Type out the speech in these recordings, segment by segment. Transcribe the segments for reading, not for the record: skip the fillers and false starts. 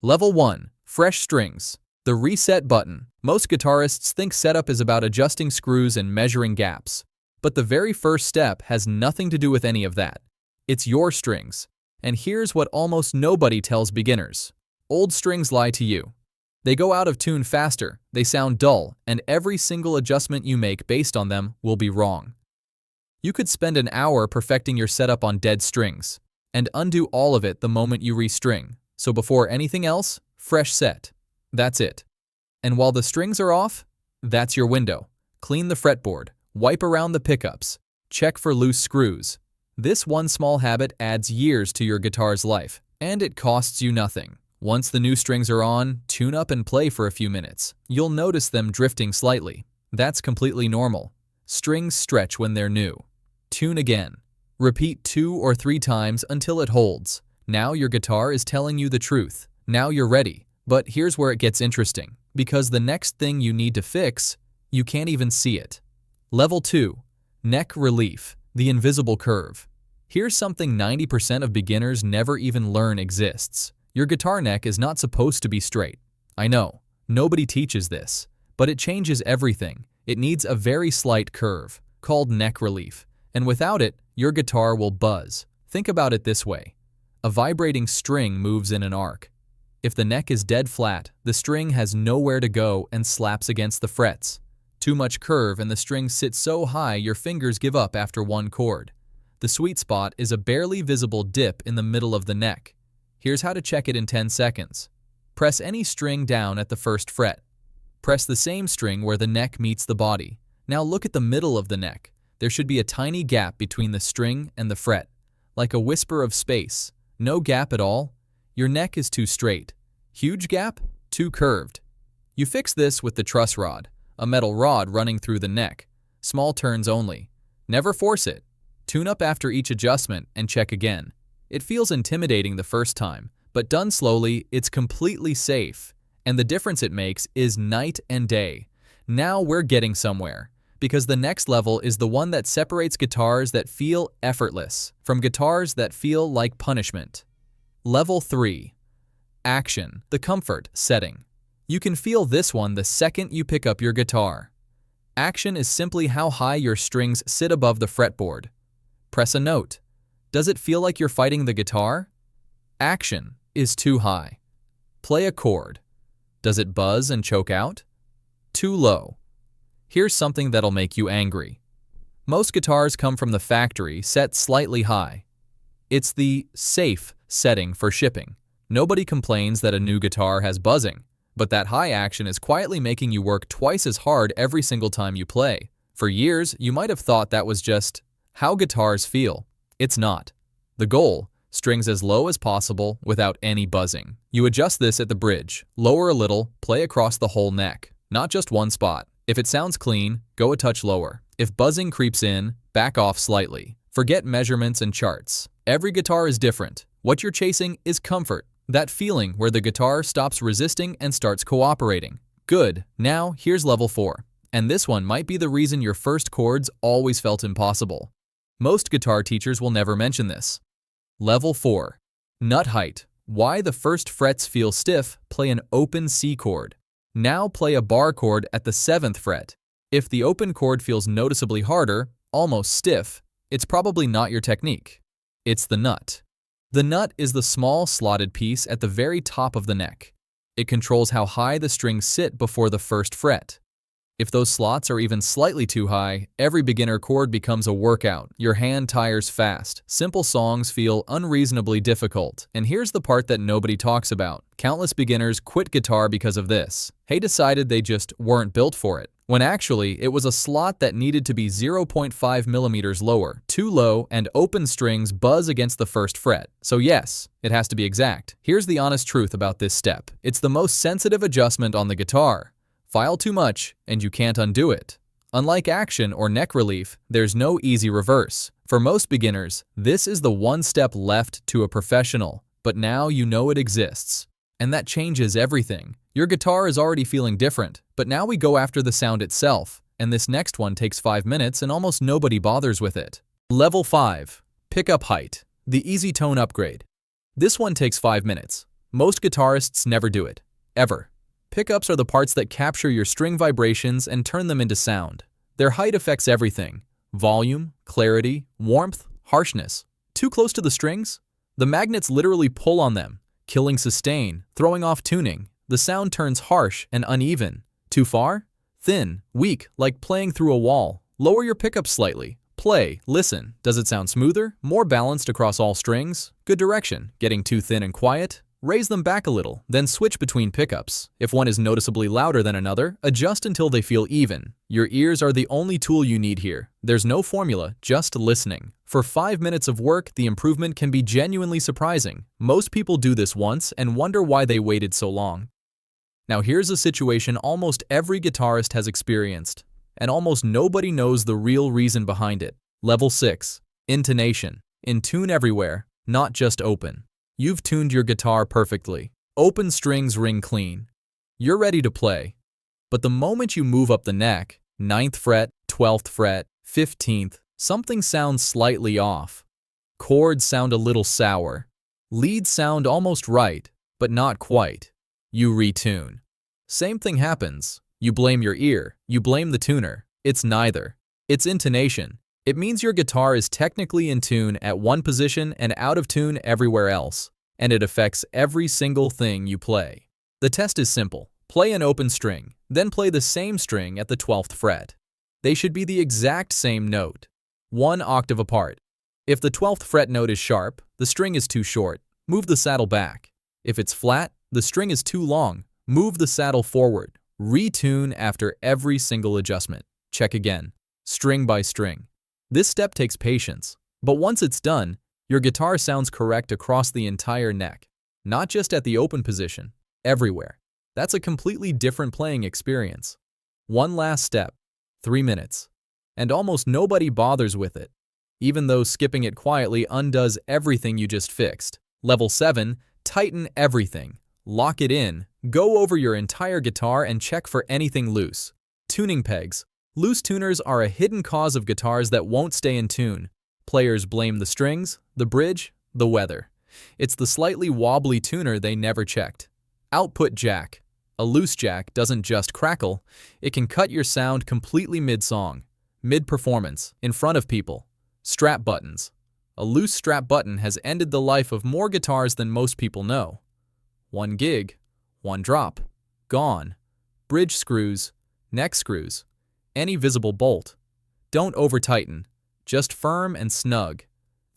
Level 1. Fresh strings. The reset button. Most guitarists think setup is about adjusting screws and measuring gaps. But the very first step has nothing to do with any of that. It's your strings. And here's what almost nobody tells beginners. Old strings lie to you. They go out of tune faster, they sound dull, and every single adjustment you make based on them will be wrong. You could spend an hour perfecting your setup on dead strings, and undo all of it the moment you restring. So before anything else, fresh set. That's it. And while the strings are off, that's your window. Clean the fretboard, wipe around the pickups, check for loose screws. This one small habit adds years to your guitar's life, and it costs you nothing. Once the new strings are on, tune up and play for a few minutes. You'll notice them drifting slightly. That's completely normal. Strings stretch when they're new. Tune again. Repeat 2 or 3 times until it holds. Now your guitar is telling you the truth. Now you're ready. But here's where it gets interesting. Because the next thing you need to fix, you can't even see it. Level 2. Neck relief. The invisible curve. Here's something 90% of beginners never even learn exists. Your guitar neck is not supposed to be straight. I know, nobody teaches this, but it changes everything. It needs a very slight curve, called neck relief, and without it, your guitar will buzz. Think about it this way. A vibrating string moves in an arc. If the neck is dead flat, the string has nowhere to go and slaps against the frets. Too much curve and the string sits so high your fingers give up after one chord. The sweet spot is a barely visible dip in the middle of the neck. Here's how to check it in 10 seconds. Press any string down at the first fret. Press the same string where the neck meets the body. Now look at the middle of the neck. There should be a tiny gap between the string and the fret, like a whisper of space. No gap at all. Your neck is too straight. Huge gap? Too curved. You fix this with the truss rod, a metal rod running through the neck. Small turns only. Never force it. Tune up after each adjustment and check again. It feels intimidating the first time, but done slowly, it's completely safe. And the difference it makes is night and day. Now we're getting somewhere, because the next level is the one that separates guitars that feel effortless from guitars that feel like punishment. Level 3. Action, the comfort setting. You can feel this one the second you pick up your guitar. Action is simply how high your strings sit above the fretboard. Press a note. Does it feel like you're fighting the guitar? Action is too high. Play a chord. Does it buzz and choke out? Too low. Here's something that'll make you angry. Most guitars come from the factory set slightly high. It's the safe setting for shipping. Nobody complains that a new guitar has buzzing, but that high action is quietly making you work twice as hard every single time you play. For years, you might have thought that was just how guitars feel. It's not. The goal, strings as low as possible without any buzzing. You adjust this at the bridge, lower a little, play across the whole neck, not just one spot. If it sounds clean, go a touch lower. If buzzing creeps in, back off slightly. Forget measurements and charts. Every guitar is different. What you're chasing is comfort, that feeling where the guitar stops resisting and starts cooperating. Good. Now, here's level 4. And this one might be the reason your first chords always felt impossible. Most guitar teachers will never mention this. Level 4. Nut height. Why the first frets feel stiff, play an open C chord. Now play a bar chord at the 7th fret. If the open chord feels noticeably harder, almost stiff, it's probably not your technique. It's the nut. The nut is the small slotted piece at the very top of the neck. It controls how high the strings sit before the first fret. If those slots are even slightly too high, every beginner chord becomes a workout. Your hand tires fast. Simple songs feel unreasonably difficult. And here's the part that nobody talks about. Countless beginners quit guitar because of this. They decided they just weren't built for it, when actually it was a slot that needed to be 0.5 millimeters lower, too low, and open strings buzz against the first fret. So yes, it has to be exact. Here's the honest truth about this step. It's the most sensitive adjustment on the guitar. File too much, and you can't undo it. Unlike action or neck relief, there's no easy reverse. For most beginners, this is the one step left to a professional, but now you know it exists. And that changes everything. Your guitar is already feeling different, but now we go after the sound itself, and this next one takes 5 minutes and almost nobody bothers with it. Level 5. Pickup height. The easy tone upgrade. This one takes 5 minutes. Most guitarists never do it. Ever. Pickups are the parts that capture your string vibrations and turn them into sound. Their height affects everything. Volume, clarity, warmth, harshness. Too close to the strings? The magnets literally pull on them, killing sustain, throwing off tuning. The sound turns harsh and uneven. Too far? Thin, weak, like playing through a wall. Lower your pickup slightly. Play, listen. Does it sound smoother? More balanced across all strings? Good direction. Getting too thin and quiet? Raise them back a little, then switch between pickups. If one is noticeably louder than another, adjust until they feel even. Your ears are the only tool you need here. There's no formula, just listening. For 5 minutes of work, the improvement can be genuinely surprising. Most people do this once and wonder why they waited so long. Now here's a situation almost every guitarist has experienced, and almost nobody knows the real reason behind it. Level 6. Intonation. In tune everywhere, not just open. You've tuned your guitar perfectly. Open strings ring clean. You're ready to play. But the moment you move up the neck, 9th fret, 12th fret, 15th, something sounds slightly off. Chords sound a little sour. Leads sound almost right, but not quite. You retune. Same thing happens. You blame your ear. You blame the tuner. It's neither. It's intonation. It means your guitar is technically in tune at one position and out of tune everywhere else, and it affects every single thing you play. The test is simple. Play an open string, then play the same string at the 12th fret. They should be the exact same note, 1 octave apart. If the 12th fret note is sharp, the string is too short. Move the saddle back. If it's flat, the string is too long. Move the saddle forward. Retune after every single adjustment. Check again, string by string. This step takes patience, but once it's done, your guitar sounds correct across the entire neck, not just at the open position, everywhere. That's a completely different playing experience. One last step, 3 minutes, and almost nobody bothers with it, even though skipping it quietly undoes everything you just fixed. Level 7, tighten everything. Lock it in, go over your entire guitar and check for anything loose. Tuning pegs. Loose tuners are a hidden cause of guitars that won't stay in tune. Players blame the strings, the bridge, the weather. It's the slightly wobbly tuner they never checked. Output jack. A loose jack doesn't just crackle, it can cut your sound completely mid-song, mid-performance, in front of people. Strap buttons. A loose strap button has ended the life of more guitars than most people know. One gig, one drop, gone. Bridge screws, neck screws. Any visible bolt. Don't over-tighten, just firm and snug.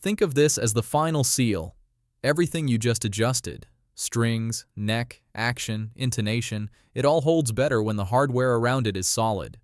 Think of this as the final seal. Everything you just adjusted, strings, neck, action, intonation, it all holds better when the hardware around it is solid.